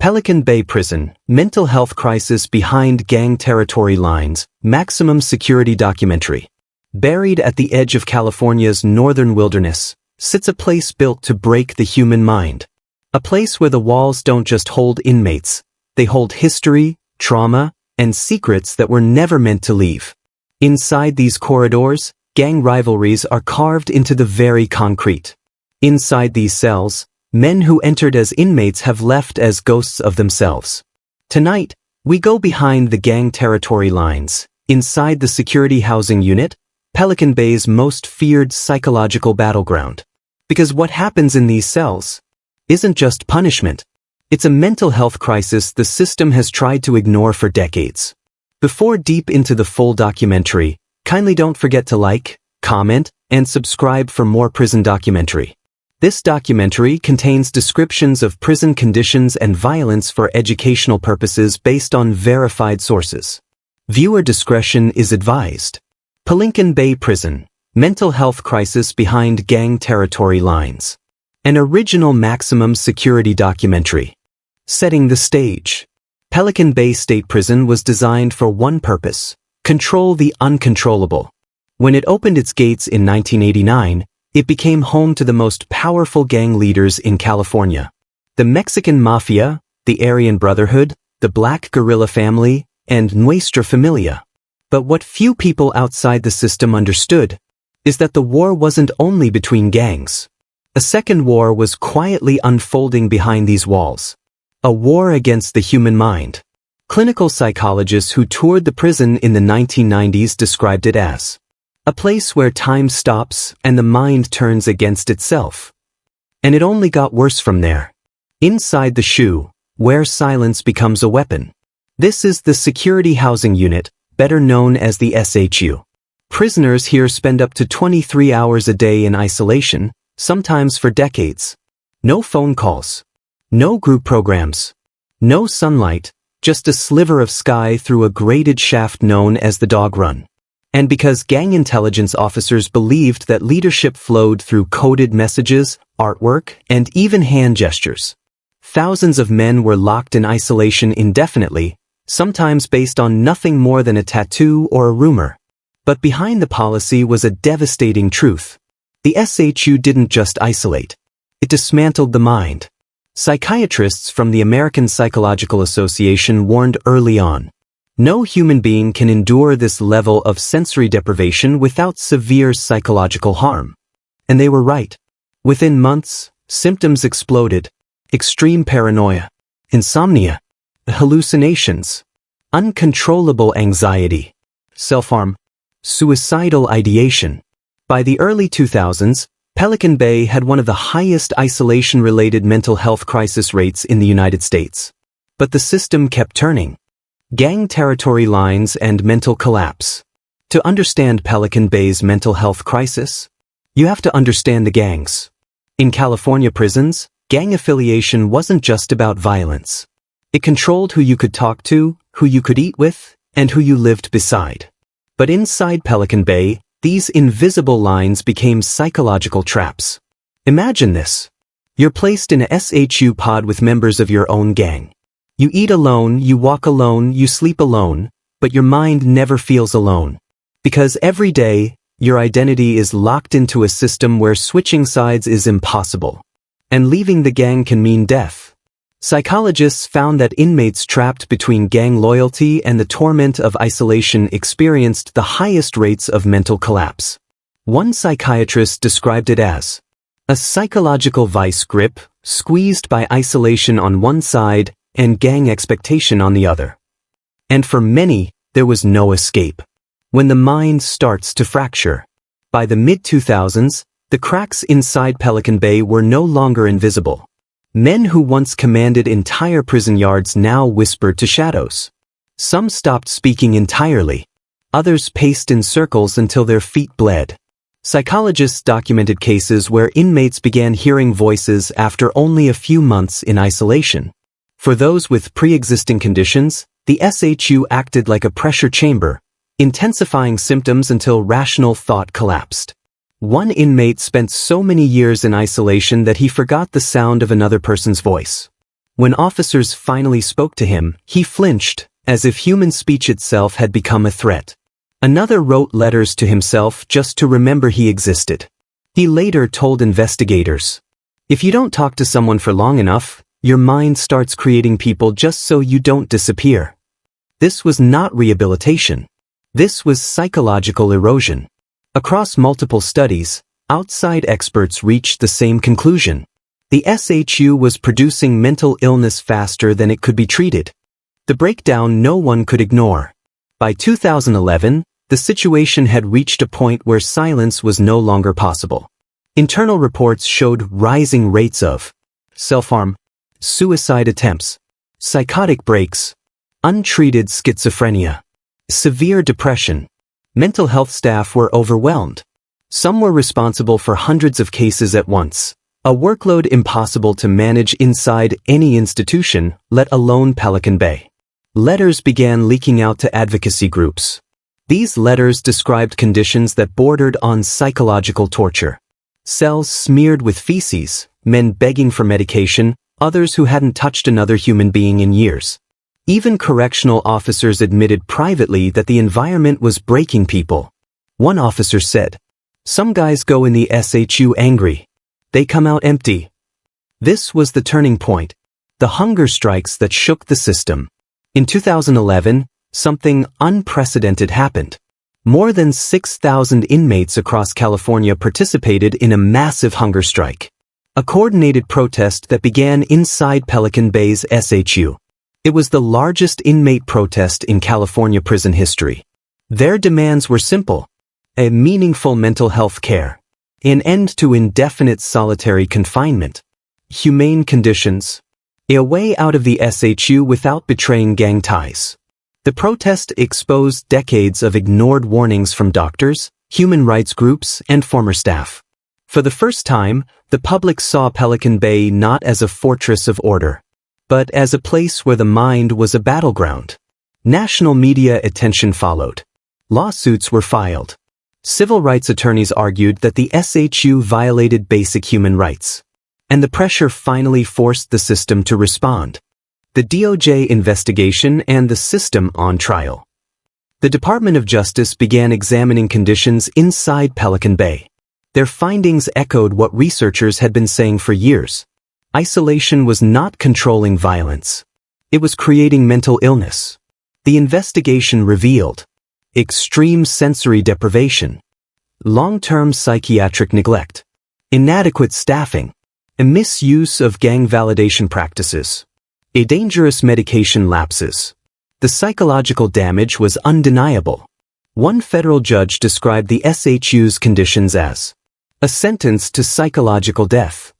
Pelican Bay Prison, Mental Health Crisis Behind Gang Territory Lines, Maximum Security Documentary. Buried at the edge of California's northern wilderness, sits a place built to break the human mind. A place where the walls don't just hold inmates, they hold history, trauma, and secrets that were never meant to leave. Inside these corridors, gang rivalries are carved into the very concrete. Inside these cells, men who entered as inmates have left as ghosts of themselves. Tonight, we go behind the gang territory lines, inside the security housing unit, Pelican Bay's most feared psychological battleground. Because what happens in these cells isn't just punishment. It's a mental health crisis the system has tried to ignore for decades. Before deep into the full documentary, kindly don't forget to like, comment, and subscribe for more prison documentary. This documentary contains descriptions of prison conditions and violence for educational purposes based on verified sources. Viewer discretion is advised. Pelican Bay Prison, Mental Health Crisis Behind Gang Territory Lines. An original maximum security documentary. Setting the stage. Pelican Bay State Prison was designed for one purpose: control the uncontrollable. When it opened its gates in 1989, it became home to the most powerful gang leaders in California. The Mexican Mafia, the Aryan Brotherhood, the Black Guerrilla Family, and Nuestra Familia. But what few people outside the system understood is that the war wasn't only between gangs. A second war was quietly unfolding behind these walls. A war against the human mind. Clinical psychologists who toured the prison in the 1990s described it as a place where time stops and the mind turns against itself. And it only got worse from there. Inside the shoe, where silence becomes a weapon. This is the Security Housing Unit, better known as the SHU. Prisoners here spend up to 23 hours a day in isolation, sometimes for decades. No phone calls. No group programs. No sunlight, just a sliver of sky through a grated shaft known as the dog run. And because gang intelligence officers believed that leadership flowed through coded messages, artwork, and even hand gestures. Thousands of men were locked in isolation indefinitely, sometimes based on nothing more than a tattoo or a rumor. But behind the policy was a devastating truth. The SHU didn't just isolate. It dismantled the mind. Psychiatrists from the American Psychological Association warned early on. No human being can endure this level of sensory deprivation without severe psychological harm. And they were right. Within months, symptoms exploded. Extreme paranoia, insomnia, hallucinations, uncontrollable anxiety, self-harm, suicidal ideation. By the early 2000s, Pelican Bay had one of the highest isolation-related mental health crisis rates in the United States. But the system kept turning. Gang territory lines and mental collapse. To understand Pelican Bay's mental health crisis, you have to understand the gangs. In California prisons, gang affiliation wasn't just about violence. It controlled who you could talk to, who you could eat with, and who you lived beside. But inside Pelican Bay, these invisible lines became psychological traps. Imagine this. You're placed in a SHU pod with members of your own gang. You eat alone, you walk alone, you sleep alone, but your mind never feels alone. Because every day, your identity is locked into a system where switching sides is impossible. And leaving the gang can mean death. Psychologists found that inmates trapped between gang loyalty and the torment of isolation experienced the highest rates of mental collapse. One psychiatrist described it as a psychological vice grip, squeezed by isolation on one side and gang expectation on the other. And for many, there was no escape. When the mind starts to fracture. By the mid-2000s, the cracks inside Pelican Bay were no longer invisible. Men who once commanded entire prison yards now whispered to shadows. Some stopped speaking entirely. Others paced in circles until their feet bled. Psychologists documented cases where inmates began hearing voices after only a few months in isolation. For those with pre-existing conditions, the SHU acted like a pressure chamber, intensifying symptoms until rational thought collapsed. One inmate spent so many years in isolation that he forgot the sound of another person's voice. When officers finally spoke to him, he flinched, as if human speech itself had become a threat. Another wrote letters to himself just to remember he existed. He later told investigators, "If you don't talk to someone for long enough, your mind starts creating people just so you don't disappear." This was not rehabilitation. This was psychological erosion. Across multiple studies, outside experts reached the same conclusion. The SHU was producing mental illness faster than it could be treated. The breakdown no one could ignore. By 2011, the situation had reached a point where silence was no longer possible. Internal reports showed rising rates of self-harm, suicide attempts, psychotic breaks, untreated schizophrenia, severe depression. Mental health staff were overwhelmed. Some were responsible for hundreds of cases at once, a workload impossible to manage inside any institution, let alone Pelican Bay. Letters began leaking out to advocacy groups. These letters described conditions that bordered on psychological torture. Cells smeared with feces, men begging for medication, others who hadn't touched another human being in years. Even correctional officers admitted privately that the environment was breaking people. One officer said, "Some guys go in the SHU angry. They come out empty." This was the turning point, the hunger strikes that shook the system. In 2011, something unprecedented happened. More than 6,000 inmates across California participated in a massive hunger strike. A coordinated protest that began inside Pelican Bay's SHU. It was the largest inmate protest in California prison history. Their demands were simple: a meaningful mental health care, an end to indefinite solitary confinement, humane conditions, a way out of the SHU without betraying gang ties. The protest exposed decades of ignored warnings from doctors, human rights groups, and former staff. For the first time, the public saw Pelican Bay not as a fortress of order, but as a place where the mind was a battleground. National media attention followed. Lawsuits were filed. Civil rights attorneys argued that the SHU violated basic human rights. And the pressure finally forced the system to respond. The DOJ investigation and the system on trial. The Department of Justice began examining conditions inside Pelican Bay. Their findings echoed what researchers had been saying for years. Isolation was not controlling violence. It was creating mental illness. The investigation revealed extreme sensory deprivation, long-term psychiatric neglect, inadequate staffing, a misuse of gang validation practices, a dangerous medication lapses. The psychological damage was undeniable. One federal judge described the SHU's conditions as a sentence to psychological death.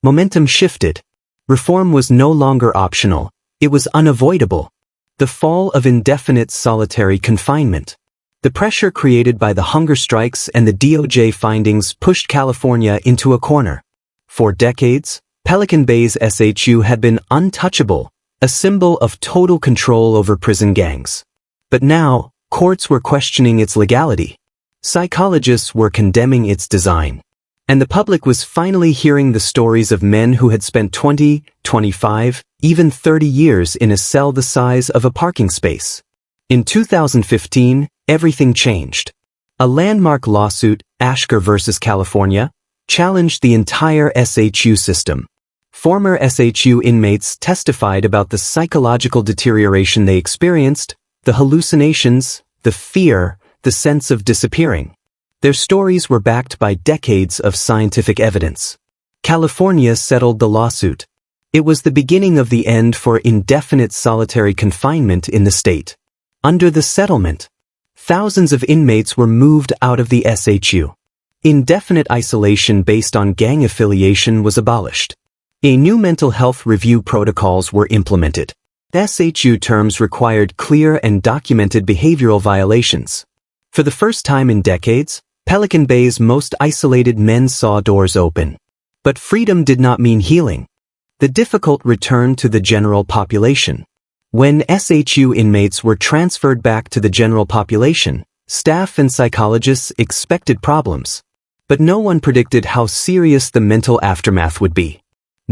Momentum shifted. Reform was no longer optional, it was unavoidable. The fall of indefinite solitary confinement. The pressure created by the hunger strikes and the DOJ findings pushed California into a corner. For decades, Pelican Bay's SHU had been untouchable, a symbol of total control over prison gangs. But now, courts were questioning its legality. Psychologists were condemning its design. And the public was finally hearing the stories of men who had spent 20, 25, even 30 years in a cell the size of a parking space. In 2015, everything changed. A landmark lawsuit, Ashker v. California, challenged the entire SHU system. Former SHU inmates testified about the psychological deterioration they experienced, the hallucinations, the fear, the sense of disappearing. Their stories were backed by decades of scientific evidence. California settled the lawsuit. It was the beginning of the end for indefinite solitary confinement in the state. Under the settlement, thousands of inmates were moved out of the SHU. Indefinite isolation based on gang affiliation was abolished. A new mental health review protocols were implemented. SHU terms required clear and documented behavioral violations. For the first time in decades, Pelican Bay's most isolated men saw doors open. But freedom did not mean healing. The difficult returned to the general population. When SHU inmates were transferred back to the general population, staff and psychologists expected problems. But no one predicted how serious the mental aftermath would be.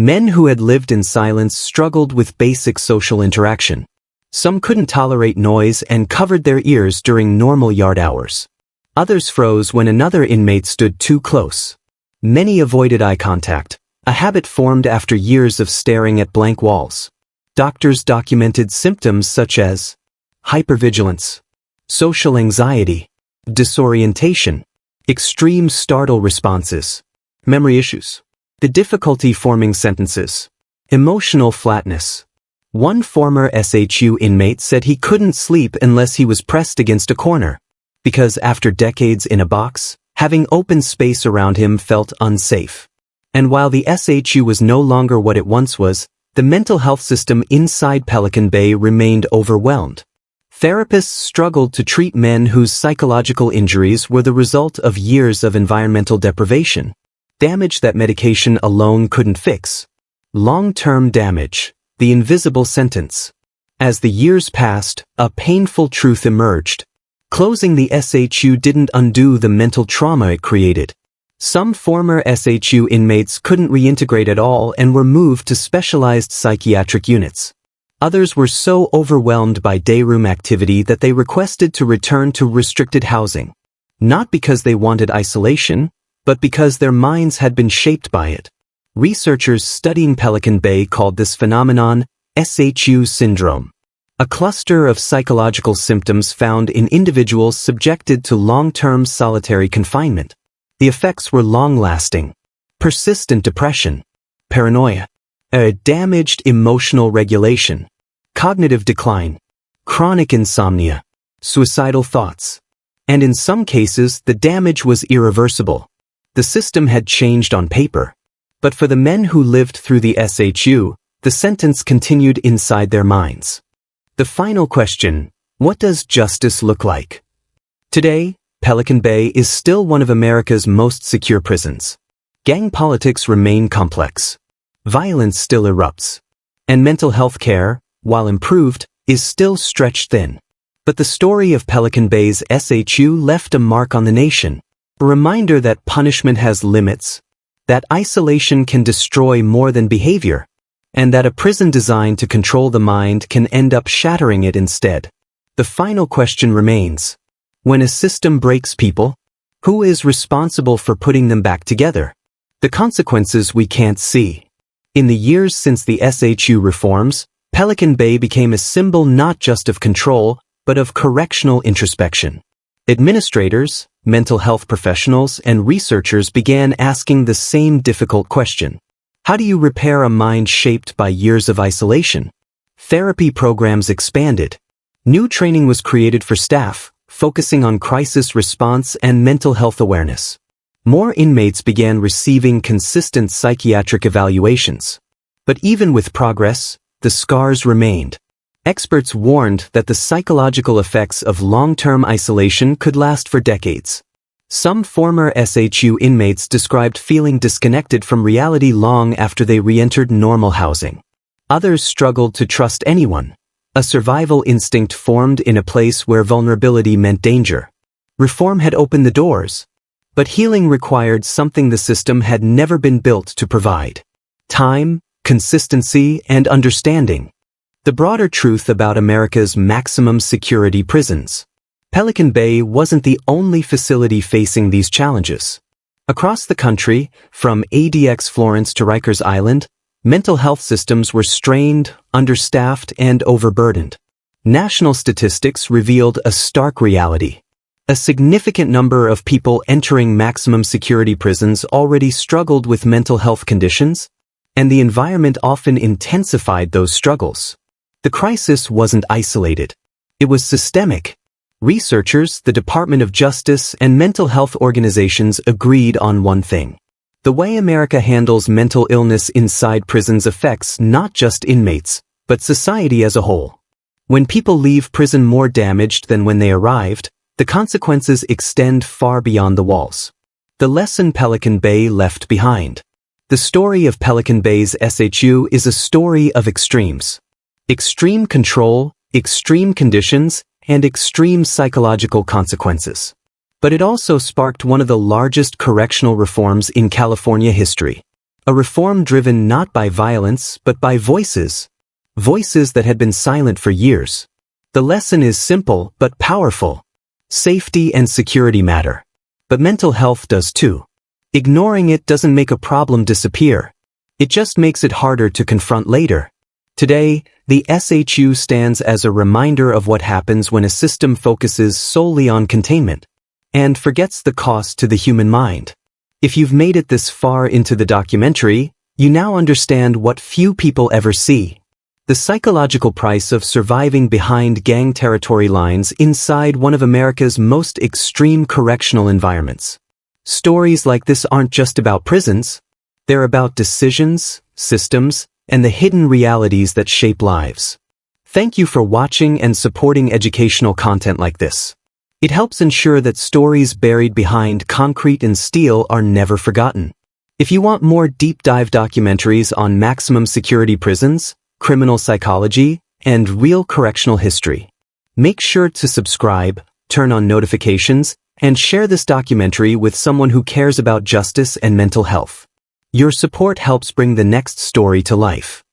Men who had lived in silence struggled with basic social interaction. Some couldn't tolerate noise and covered their ears during normal yard hours. Others froze when another inmate stood too close. Many avoided eye contact, a habit formed after years of staring at blank walls. Doctors documented symptoms such as hypervigilance, social anxiety, disorientation, extreme startle responses, memory issues, the difficulty forming sentences, emotional flatness. One former SHU inmate said he couldn't sleep unless he was pressed against a corner, because after decades in a box, having open space around him felt unsafe. And while the SHU was no longer what it once was, the mental health system inside Pelican Bay remained overwhelmed. Therapists struggled to treat men whose psychological injuries were the result of years of environmental deprivation, damage that medication alone couldn't fix. Long-term damage, the invisible sentence. As the years passed, a painful truth emerged. Closing the SHU didn't undo the mental trauma it created. Some former SHU inmates couldn't reintegrate at all and were moved to specialized psychiatric units. Others were so overwhelmed by dayroom activity that they requested to return to restricted housing. Not because they wanted isolation, but because their minds had been shaped by it. Researchers studying Pelican Bay called this phenomenon SHU syndrome, a cluster of psychological symptoms found in individuals subjected to long-term solitary confinement. The effects were long-lasting: persistent depression, paranoia, a damaged emotional regulation, cognitive decline, chronic insomnia, suicidal thoughts. And in some cases, the damage was irreversible. The system had changed on paper. But for the men who lived through the SHU, the sentence continued inside their minds. The final question: what does justice look like? Today, Pelican Bay is still one of America's most secure prisons. Gang politics remain complex. Violence still erupts. And mental health care, while improved, is still stretched thin. But the story of Pelican Bay's SHU left a mark on the nation. A reminder that punishment has limits, that isolation can destroy more than behavior, and that a prison designed to control the mind can end up shattering it instead. The final question remains: when a system breaks people, who is responsible for putting them back together? The consequences we can't see. In the years since the SHU reforms, Pelican Bay became a symbol not just of control, but of correctional introspection. Administrators, mental health professionals, and researchers began asking the same difficult question. How do you repair a mind shaped by years of isolation? Therapy programs expanded. New training was created for staff, focusing on crisis response and mental health awareness. More inmates began receiving consistent psychiatric evaluations. But even with progress, the scars remained. Experts warned that the psychological effects of long-term isolation could last for decades. Some former SHU inmates described feeling disconnected from reality long after they re-entered normal housing. Others struggled to trust anyone. A survival instinct formed in a place where vulnerability meant danger. Reform had opened the doors, but healing required something the system had never been built to provide: time, consistency, and understanding. The broader truth about America's maximum security prisons. Pelican Bay wasn't the only facility facing these challenges. Across the country, from ADX Florence to Rikers Island, mental health systems were strained, understaffed, and overburdened. National statistics revealed a stark reality. A significant number of people entering maximum security prisons already struggled with mental health conditions, and the environment often intensified those struggles. The crisis wasn't isolated. It was systemic. Researchers, the Department of Justice, and mental health organizations agreed on one thing: the way America handles mental illness inside prisons affects not just inmates, but society as a whole. When people leave prison more damaged than when they arrived, the consequences extend far beyond the walls. The lesson Pelican Bay left behind. The story of Pelican Bay's SHU is a story of extremes. Extreme control, extreme conditions, and extreme psychological consequences. But it also sparked one of the largest correctional reforms in California history. A reform driven not by violence, but by voices. Voices that had been silent for years. The lesson is simple, but powerful. Safety and security matter. But mental health does too. Ignoring it doesn't make a problem disappear. It just makes it harder to confront later. Today, the SHU stands as a reminder of what happens when a system focuses solely on containment and forgets the cost to the human mind. If you've made it this far into the documentary, you now understand what few people ever see. The psychological price of surviving behind gang territory lines inside one of America's most extreme correctional environments. Stories like this aren't just about prisons. They're about decisions, systems, and the hidden realities that shape lives. Thank you for watching and supporting educational content like this. It helps ensure that stories buried behind concrete and steel are never forgotten. If you want more deep dive documentaries on maximum security prisons, criminal psychology, and real correctional history, make sure to subscribe, turn on notifications, and share this documentary with someone who cares about justice and mental health. Your support helps bring the next story to life.